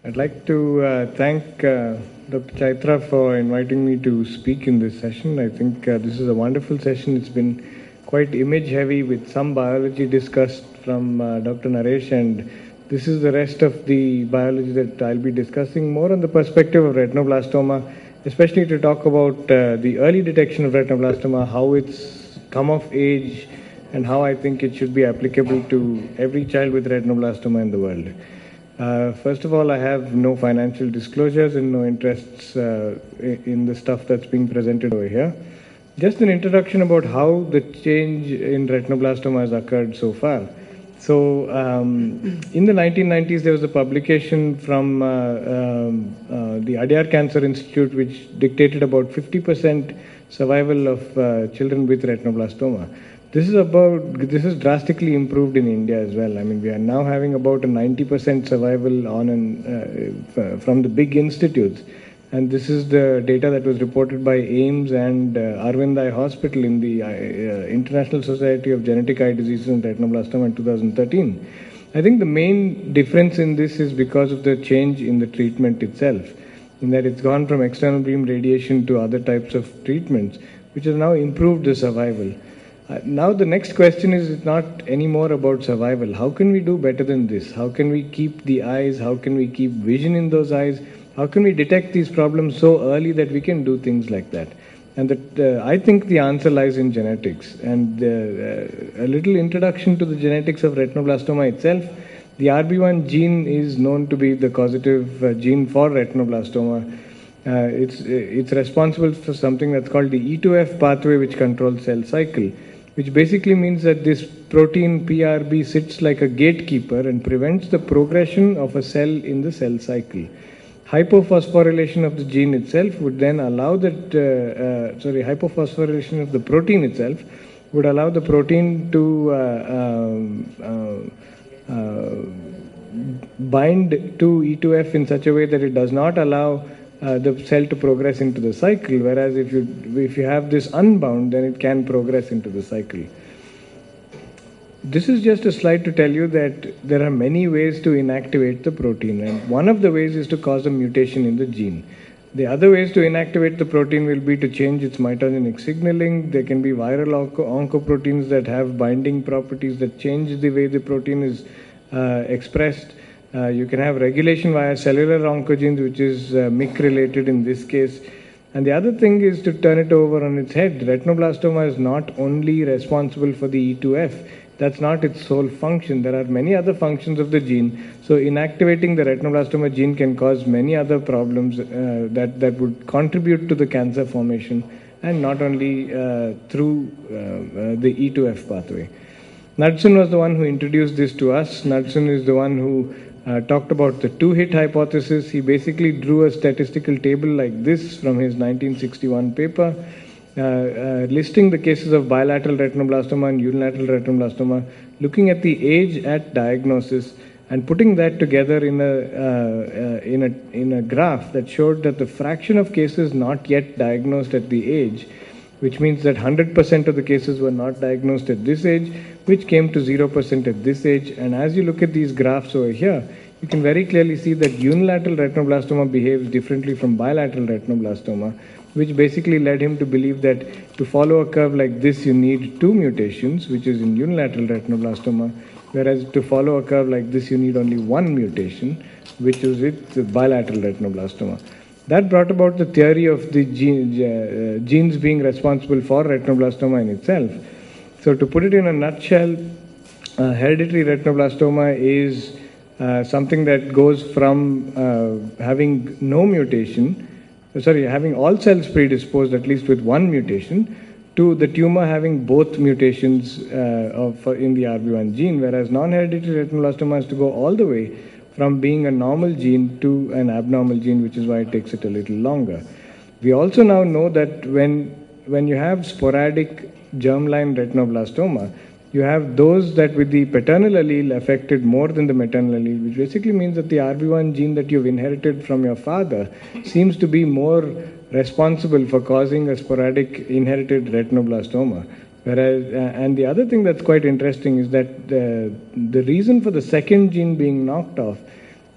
I'd like to thank Dr. Chaitra for inviting me to speak in this session. I think this is a wonderful session. It's been quite image heavy with some biology discussed from Dr. Naresh, and this is the rest of the biology that I'll be discussing more on the perspective of retinoblastoma, especially to talk about the early detection of retinoblastoma, how it's come of age, and how I think it should be applicable to every child with retinoblastoma in the world. First of all, I have no financial disclosures and no interests in the stuff that's being presented over here. Just an introduction about how the change in retinoblastoma has occurred so far. So, in the 1990s, there was a publication from the Adyar Cancer Institute which dictated about 50% survival of children with retinoblastoma. This is drastically improved in India as well. I mean, we are now having about a 90% survival from the big institutes. And this is the data that was reported by AIIMS and Arvind Eye Hospital in the International Society of Genetic Eye Diseases and Retinoblastoma in 2013. I think the main difference in this is because of the change in the treatment itself, in that it's gone from external beam radiation to other types of treatments, which has now improved the survival. Now the next question is not anymore about survival. How can we do better than this? How can we keep the eyes? How can we keep vision in those eyes? How can we detect these problems so early that we can do things like that? And I think the answer lies in genetics. And a little introduction to the genetics of retinoblastoma itself. The RB1 gene is known to be the causative gene for retinoblastoma. It's responsible for something that's called the E2F pathway, which controls cell cycle, which basically means that this protein PRB sits like a gatekeeper and prevents the progression of a cell in the cell cycle. Hypophosphorylation of the gene itself would then allow hypophosphorylation of the protein itself would allow the protein to bind to E2F in such a way that it does not allow the cell to progress into the cycle, whereas if you have this unbound, then it can progress into the cycle. This is just a slide to tell you that there are many ways to inactivate the protein, and one of the ways is to cause a mutation in the gene. The other ways to inactivate the protein will be to change its mitogenic signaling. There can be viral oncoproteins that have binding properties that change the way the protein is expressed. You can have regulation via cellular oncogenes, which is MYC related in this case. And the other thing is to turn it over on its head. Retinoblastoma is not only responsible for the E2F. That's not its sole function. There are many other functions of the gene. So inactivating the retinoblastoma gene can cause many other problems that would contribute to the cancer formation, and not only through the E2F pathway. Knudsen was the one who introduced this to us. Knudsen is the one who talked about the two-hit hypothesis. He basically drew a statistical table like this from his 1961 paper, listing the cases of bilateral retinoblastoma and unilateral retinoblastoma, looking at the age at diagnosis and putting that together in a graph that showed that the fraction of cases not yet diagnosed at the age, which means that 100% of the cases were not diagnosed at this age, which came to 0% at this age. And as you look at these graphs over here, you can very clearly see that unilateral retinoblastoma behaves differently from bilateral retinoblastoma, which basically led him to believe that to follow a curve like this, you need 2 mutations, which is in unilateral retinoblastoma, whereas to follow a curve like this, you need only 1 mutation, which is with bilateral retinoblastoma. That brought about the theory of the genes being responsible for retinoblastoma in itself. So to put it in a nutshell, hereditary retinoblastoma is something that goes from having no mutation, having all cells predisposed at least with 1 mutation, to the tumor having both mutations in the RB1 gene, whereas non-hereditary retinoblastoma has to go all the way from being a normal gene to an abnormal gene, which is why it takes it a little longer. We also now know that when you have sporadic germline retinoblastoma, you have those that with the paternal allele affected more than the maternal allele, which basically means that the RB1 gene that you've inherited from your father seems to be more responsible for causing a sporadic inherited retinoblastoma. Whereas, and the other thing that's quite interesting is that the reason for the second gene being knocked off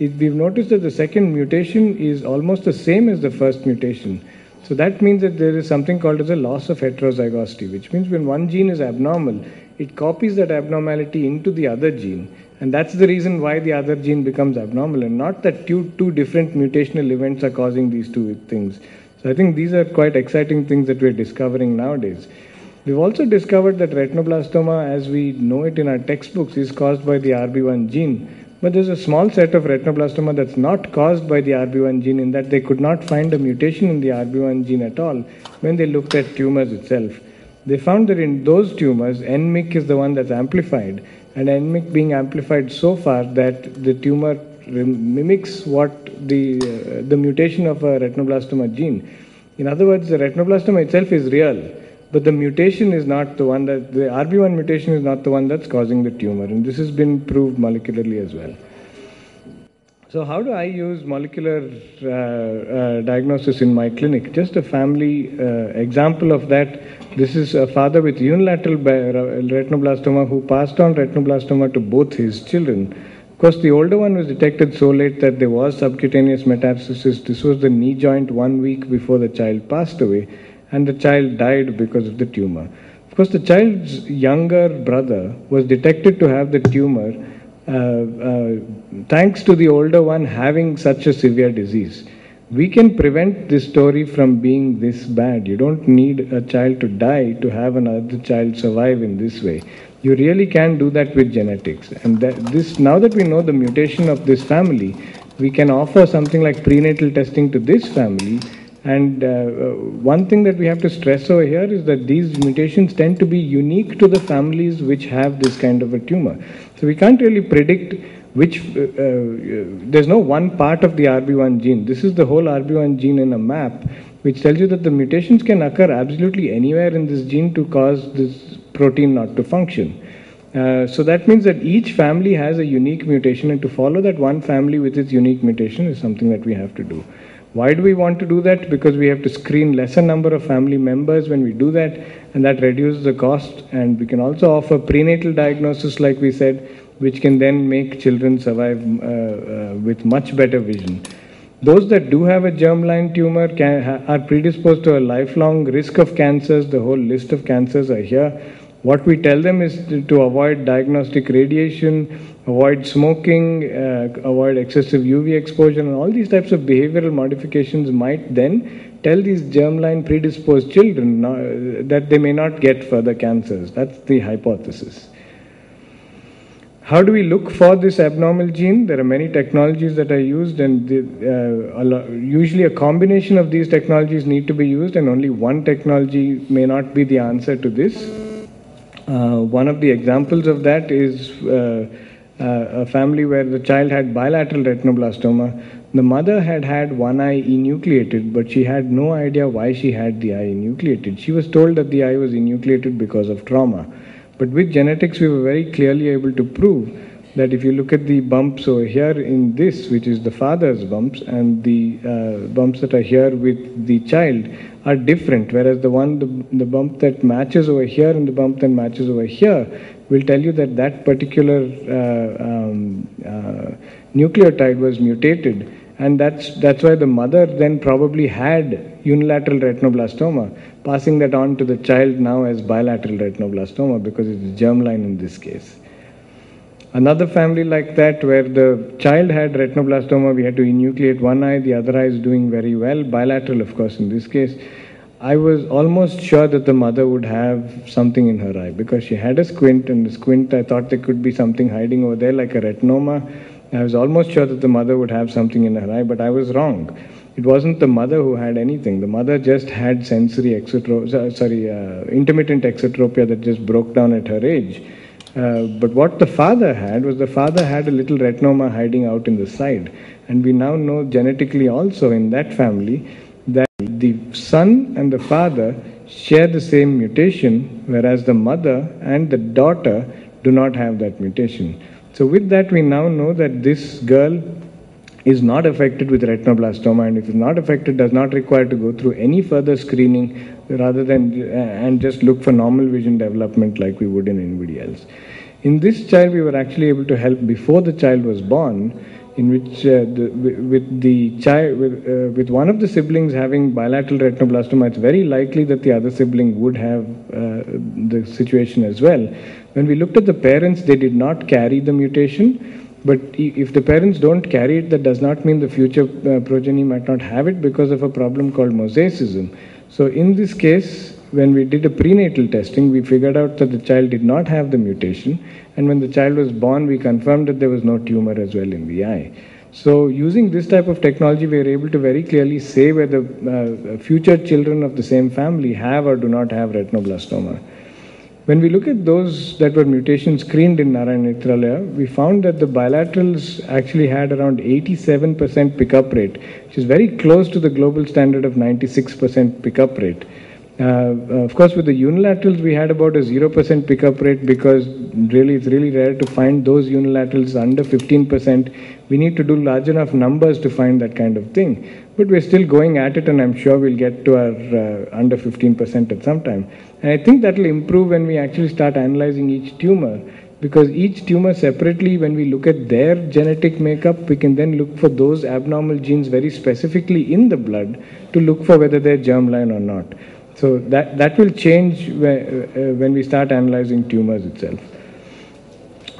we've noticed that the second mutation is almost the same as the first mutation. So that means that there is something called as a loss of heterozygosity, which means when one gene is abnormal, it copies that abnormality into the other gene. And that's the reason why the other gene becomes abnormal, and not that two different mutational events are causing these two things. So I think these are quite exciting things that we're discovering nowadays. We've also discovered that retinoblastoma, as we know it in our textbooks, is caused by the RB1 gene. But there's a small set of retinoblastoma that's not caused by the RB1 gene, in that they could not find a mutation in the RB1 gene at all when they looked at tumors itself. They found that in those tumors, NMYC is the one that's amplified, and NMYC being amplified so far that the tumor mimics what the mutation of a retinoblastoma gene. In other words, the retinoblastoma itself is real, but the mutation is not the one that, the RB1 mutation is not the one that's causing the tumor, and this has been proved molecularly as well. So how do I use molecular diagnosis in my clinic? Just a family example of that. This is a father with unilateral retinoblastoma who passed on retinoblastoma to both his children. Of course, the older one was detected so late that there was subcutaneous metastasis. This was the knee joint 1 week before the child passed away, and the child died because of the tumor. Of course, the child's younger brother was detected to have the tumor thanks to the older one having such a severe disease. We can prevent this story from being this bad. You don't need a child to die to have another child survive in this way. You really can do that with genetics. And now that we know the mutation of this family, we can offer something like prenatal testing to this family. And one thing that we have to stress over here is that these mutations tend to be unique to the families which have this kind of a tumor. So we can't really predict which, there's no one part of the RB1 gene. This is the whole RB1 gene in a map, which tells you that the mutations can occur absolutely anywhere in this gene to cause this protein not to function. So that means that each family has a unique mutation, and to follow that one family with its unique mutation is something that we have to do. Why do we want to do that? Because we have to screen lesser number of family members when we do that, and that reduces the cost. And we can also offer prenatal diagnosis, like we said, which can then make children survive with much better vision. Those that do have a germline tumor are predisposed to a lifelong risk of cancers. The whole list of cancers are here. What we tell them is to avoid diagnostic radiation, avoid smoking, avoid excessive UV exposure, and all these types of behavioral modifications might then tell these germline predisposed children that they may not get further cancers. That's the hypothesis. How do we look for this abnormal gene? There are many technologies that are used, and usually a combination of these technologies need to be used, and only one technology may not be the answer to this. One of the examples of that is a family where the child had bilateral retinoblastoma. The mother had had one eye enucleated, but she had no idea why she had the eye enucleated. She was told that the eye was enucleated because of trauma. But with genetics, we were very clearly able to prove that if you look at the bumps over here in this, which is the father's bumps, and the bumps that are here with the child are different, whereas the bump that matches over here and the bump that matches over here will tell you that that particular nucleotide was mutated, and that's why the mother then probably had unilateral retinoblastoma, passing that on to the child now as bilateral retinoblastoma because it's germline in this case. Another family like that where the child had retinoblastoma, we had to enucleate one eye, the other eye is doing very well, bilateral of course in this case. I was almost sure that the mother would have something in her eye because she had a squint, and the squint I thought there could be something hiding over there like a retinoma. I was almost sure that the mother would have something in her eye, but I was wrong. It wasn't the mother who had anything. The mother just had sensory intermittent exotropia that just broke down at her age. But what the father had was, the father had a little retinoma hiding out in the side. And we now know genetically also in that family that the son and the father share the same mutation, whereas the mother and the daughter do not have that mutation. So with that, we now know that this girl is not affected with retinoblastoma, and if it's not affected, does not require to go through any further screening rather than and just look for normal vision development like we would in anybody else. In this child, we were actually able to help before the child was born, in which with the child with one of the siblings having bilateral retinoblastoma, it's very likely that the other sibling would have the situation as well. When we looked at the parents, they did not carry the mutation. But if the parents don't carry it, that does not mean the future progeny might not have it because of a problem called mosaicism. So in this case, when we did a prenatal testing, we figured out that the child did not have the mutation. And when the child was born, we confirmed that there was no tumor as well in the eye. So using this type of technology, we are able to very clearly say whether future children of the same family have or do not have retinoblastoma. When we look at those that were mutation screened in Narayana Nethralaya, we found that the bilaterals actually had around 87% pickup rate, which is very close to the global standard of 96% pickup rate. Of course, with the unilaterals, we had about a 0% pickup rate because it's really rare to find those unilaterals under 15%. We need to do large enough numbers to find that kind of thing. But we're still going at it, and I'm sure we'll get to our under 15% at some time. And I think that will improve when we actually start analyzing each tumor, because each tumor separately, when we look at their genetic makeup, we can then look for those abnormal genes very specifically in the blood to look for whether they're germline or not. So that will change when we start analyzing tumors itself.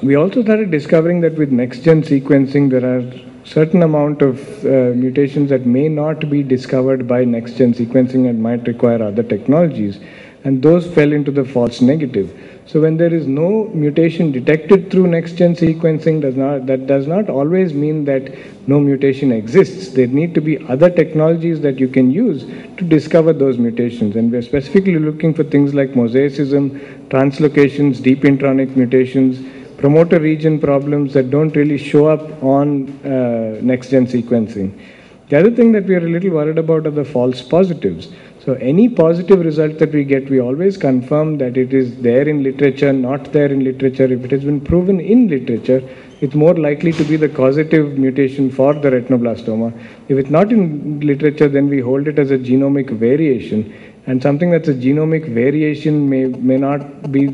We also started discovering that with next-gen sequencing, there are certain amount of mutations that may not be discovered by next-gen sequencing and might require other technologies, and those fell into the false negative. So when there is no mutation detected through next-gen sequencing, that does not always mean that no mutation exists. There need to be other technologies that you can use to discover those mutations. And we're specifically looking for things like mosaicism, translocations, deep intronic mutations, promoter region problems that don't really show up on next-gen sequencing. The other thing that we are a little worried about are the false positives. So any positive result that we get, we always confirm that it is there in literature, not there in literature. If it has been proven in literature, it's more likely to be the causative mutation for the retinoblastoma. If it's not in literature, then we hold it as a genomic variation. And something that's a genomic variation may not be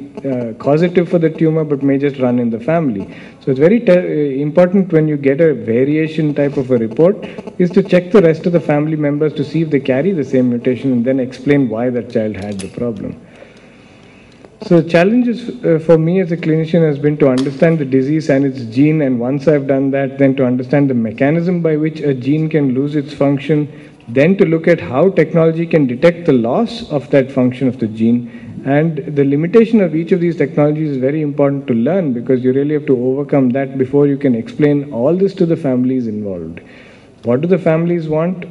causative for the tumor, but may just run in the family. So it's very important when you get a variation type of a report is to check the rest of the family members to see if they carry the same mutation and then explain why that child had the problem. So the challenges for me as a clinician has been to understand the disease and its gene, and once I've done that, then to understand the mechanism by which a gene can lose its function, then to look at how technology can detect the loss of that function of the gene. And the limitation of each of these technologies is very important to learn, because you really have to overcome that before you can explain all this to the families involved. What do the families want?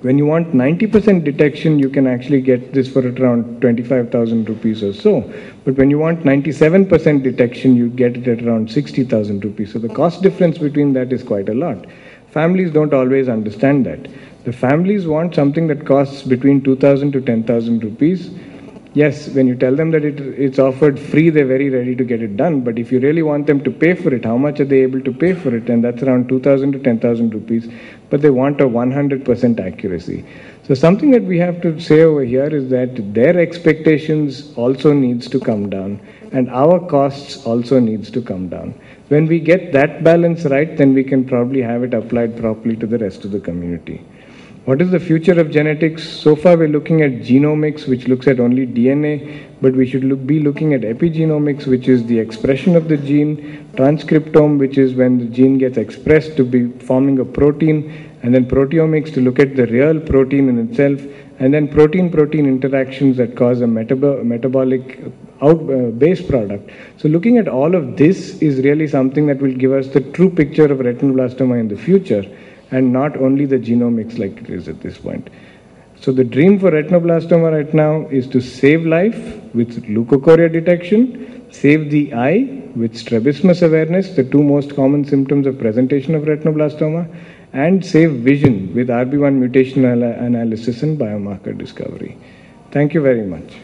When you want 90% detection, you can actually get this for around 25,000 rupees or so. But when you want 97% detection, you get it at around 60,000 rupees. So the cost difference between that is quite a lot. Families don't always understand that. The families want something that costs between 2,000 to 10,000 rupees. Yes, when you tell them that it's offered free, they're very ready to get it done. But if you really want them to pay for it, how much are they able to pay for it? And that's around 2,000 to 10,000 rupees. But they want a 100% accuracy. So something that we have to say over here is that their expectations also needs to come down, and our costs also needs to come down. When we get that balance right, then we can probably have it applied properly to the rest of the community. What is the future of genetics? So far we're looking at genomics, which looks at only DNA, but we should be looking at epigenomics, which is the expression of the gene, transcriptome, which is when the gene gets expressed to be forming a protein, and then proteomics to look at the real protein in itself, and then protein-protein interactions that cause a metabolic base product. So looking at all of this is really something that will give us the true picture of retinoblastoma in the future, and not only the genomics like it is at this point. So the dream for retinoblastoma right now is to save life with leukocoria detection, save the eye with strabismus awareness, the two most common symptoms of presentation of retinoblastoma, and save vision with RB1 mutational analysis and biomarker discovery. Thank you very much.